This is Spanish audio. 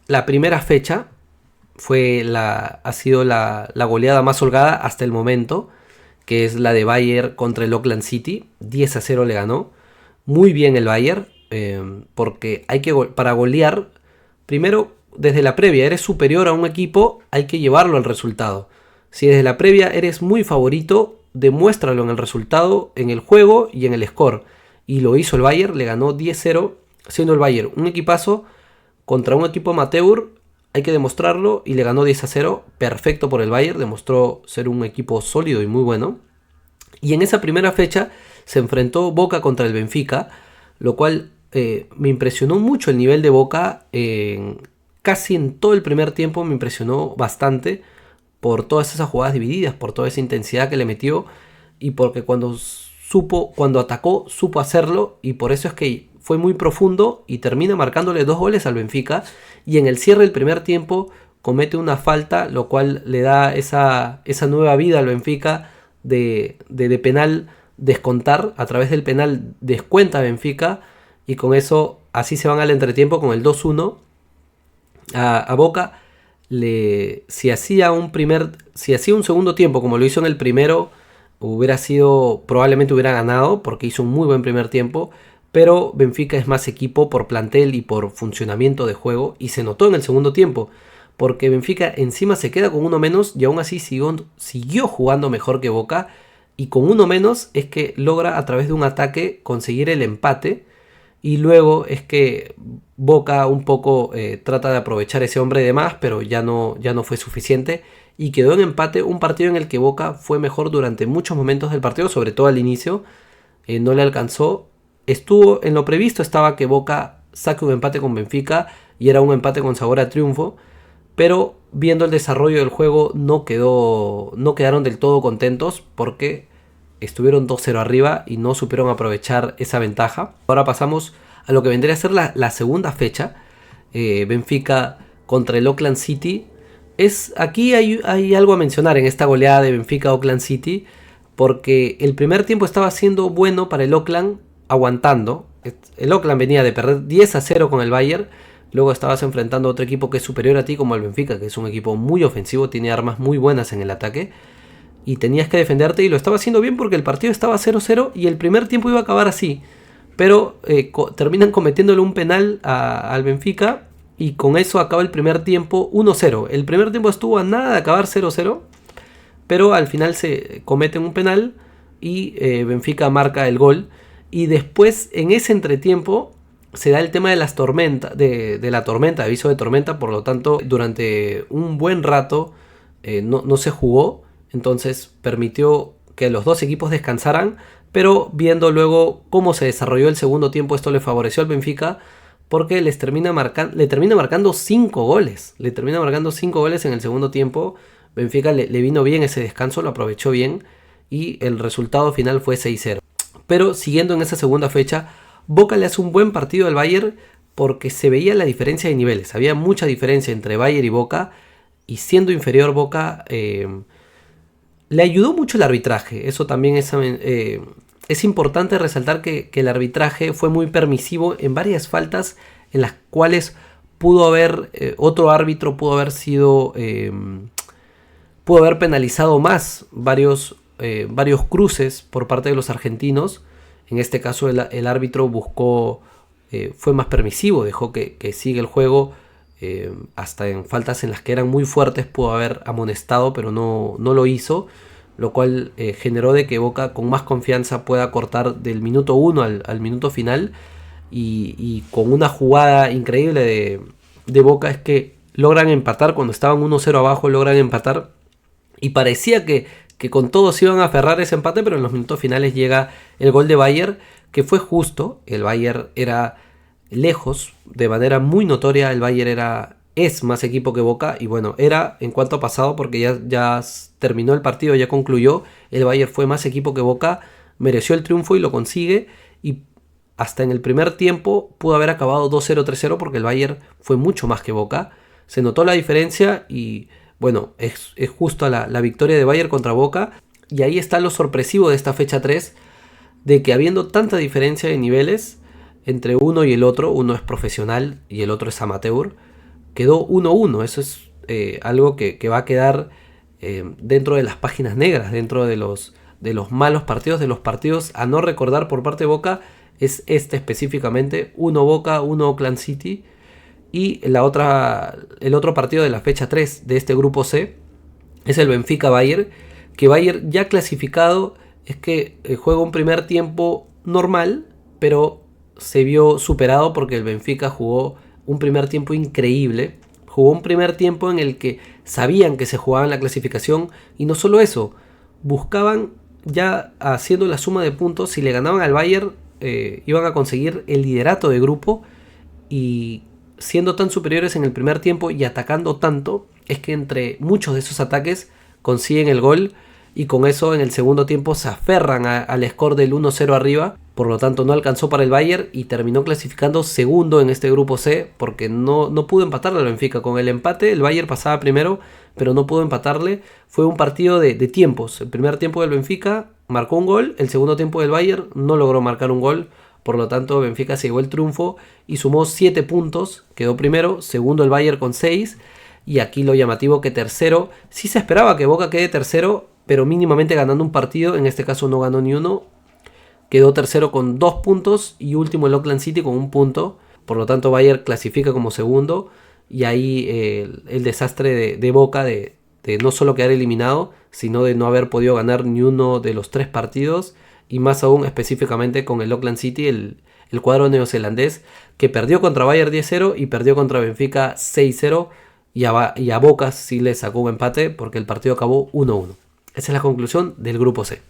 la primera fecha ha sido la goleada más holgada hasta el momento, que es la de Bayern contra el Auckland City. 10-0 le ganó. Muy bien el Bayern, porque para golear, primero desde la previa eres superior a un equipo, hay que llevarlo al resultado. Si desde la previa eres muy favorito, demuéstralo en el resultado, en el juego y en el score. Y lo hizo el Bayern, le ganó 10-0, siendo el Bayern un equipazo contra un equipo amateur. Hay que demostrarlo y le ganó 10-0. Perfecto por el Bayern, demostró ser un equipo sólido y muy bueno. Y en esa primera fecha se enfrentó Boca contra el Benfica, lo cual me impresionó mucho el nivel de Boca. Casi en todo el primer tiempo me impresionó bastante por todas esas jugadas divididas, por toda esa intensidad que le metió y porque cuando atacó supo hacerlo, y por eso es que fue muy profundo y termina marcándole 2 goles al Benfica. Y en el cierre del primer tiempo comete una falta, lo cual le da esa nueva vida al Benfica de penal descontar. A través del penal descuenta Benfica y con eso así se van al entretiempo con el 2-1. A Boca, si hacía un segundo tiempo como lo hizo en el primero, probablemente hubiera ganado, porque hizo un muy buen primer tiempo. Pero Benfica es más equipo por plantel y por funcionamiento de juego, y se notó en el segundo tiempo, porque Benfica encima se queda con uno menos y aún así siguió jugando mejor que Boca, y con uno menos es que logra a través de un ataque conseguir el empate. Y luego es que Boca un poco trata de aprovechar ese hombre de más, pero ya no fue suficiente y quedó en empate, un partido en el que Boca fue mejor durante muchos momentos del partido, sobre todo al inicio. No le alcanzó. Estuvo en lo previsto, estaba que Boca saque un empate con Benfica y era un empate con sabor a triunfo, pero viendo el desarrollo del juego no quedaron del todo contentos, porque estuvieron 2-0 arriba y no supieron aprovechar esa ventaja. Ahora pasamos a lo que vendría a ser la segunda fecha, Benfica contra el Auckland City. Aquí hay algo a mencionar en esta goleada de Benfica a Auckland City, porque el primer tiempo estaba siendo bueno para el Auckland, aguantando. El Auckland venía de perder 10-0 con el Bayern. Luego estabas enfrentando a otro equipo que es superior a ti, como el Benfica, que es un equipo muy ofensivo, tiene armas muy buenas en el ataque, y tenías que defenderte, y lo estaba haciendo bien porque el partido estaba 0-0 y el primer tiempo iba a acabar así. Pero terminan cometiéndole un penal al Benfica, y con eso acaba el primer tiempo 1-0. El primer tiempo estuvo a nada de acabar 0-0, pero al final se cometen un penal y Benfica marca el gol. Y después, en ese entretiempo, se da el tema de las tormentas, de la tormenta, aviso de tormenta. Por lo tanto, durante un buen rato no se jugó. Entonces permitió que los dos equipos descansaran. Pero viendo luego cómo se desarrolló el segundo tiempo, esto le favoreció al Benfica, porque le termina marcando 5 goles. Le termina marcando 5 goles en el segundo tiempo. Benfica le vino bien ese descanso, lo aprovechó bien, y el resultado final fue 6-0. Pero siguiendo en esa segunda fecha, Boca le hace un buen partido al Bayern, porque se veía la diferencia de niveles. Había mucha diferencia entre Bayern y Boca, y siendo inferior Boca, le ayudó mucho el arbitraje. Eso también es importante resaltar, que el arbitraje fue muy permisivo en varias faltas en las cuales otro árbitro pudo haber penalizado más varios cruces por parte de los argentinos. En este caso el árbitro fue más permisivo, dejó que siga el juego, hasta en faltas en las que eran muy fuertes pudo haber amonestado, pero no lo hizo, lo cual generó de que Boca con más confianza pueda cortar del minuto 1 al minuto final, y con una jugada increíble de Boca es que logran empatar. Cuando estaban 1-0 abajo logran empatar, y parecía que con todo se iban a aferrar ese empate, pero en los minutos finales llega el gol de Bayern, que fue justo. El Bayern era lejos, de manera muy notoria, el Bayern es más equipo que Boca, y bueno, era en cuanto a pasado, porque ya terminó el partido, ya concluyó, el Bayern fue más equipo que Boca, mereció el triunfo y lo consigue, y hasta en el primer tiempo pudo haber acabado 2-0, 3-0, porque el Bayern fue mucho más que Boca. Se notó la diferencia y bueno, es justo la victoria de Bayern contra Boca. Y ahí está lo sorpresivo de esta fecha 3, de que habiendo tanta diferencia de niveles entre uno y el otro, uno es profesional y el otro es amateur, quedó 1-1. Eso es algo que va a quedar dentro de las páginas negras, dentro de los malos partidos, de los partidos a no recordar por parte de Boca. Es este específicamente, 1 Boca, 1 Oakland City. Y el otro partido de la fecha 3 de este grupo C es el Benfica-Bayern, que Bayern ya clasificado es que juega un primer tiempo normal, pero se vio superado porque el Benfica jugó un primer tiempo increíble. Jugó un primer tiempo en el que sabían que se jugaban la clasificación, y no solo eso, buscaban ya haciendo la suma de puntos. Si le ganaban al Bayern, iban a conseguir el liderato de grupo, y siendo tan superiores en el primer tiempo y atacando tanto, es que entre muchos de esos ataques consiguen el gol, y con eso en el segundo tiempo se aferran al score del 1-0 arriba. Por lo tanto no alcanzó para el Bayern y terminó clasificando segundo en este grupo C, porque no pudo empatarle al Benfica. Con el empate el Bayern pasaba primero, pero no pudo empatarle. Fue un partido de tiempos. El primer tiempo del Benfica marcó un gol, el segundo tiempo del Bayern no logró marcar un gol. Por lo tanto Benfica se llevó el triunfo y sumó 7 puntos, quedó primero, segundo el Bayern con 6. Y aquí lo llamativo, que tercero, sí se esperaba que Boca quede tercero, pero mínimamente ganando un partido. En este caso no ganó ni uno. Quedó tercero con 2 puntos y último el Oakland City con 1 punto. Por lo tanto Bayern clasifica como segundo. Y ahí el desastre de Boca de no solo quedar eliminado, sino de no haber podido ganar ni uno de los 3 partidos. Y más aún específicamente con el Oakland City, el cuadro neozelandés, que perdió contra Bayern 10-0 y perdió contra Benfica 6-0. Y a Boca sí le sacó un empate porque el partido acabó 1-1. Esa es la conclusión del grupo C.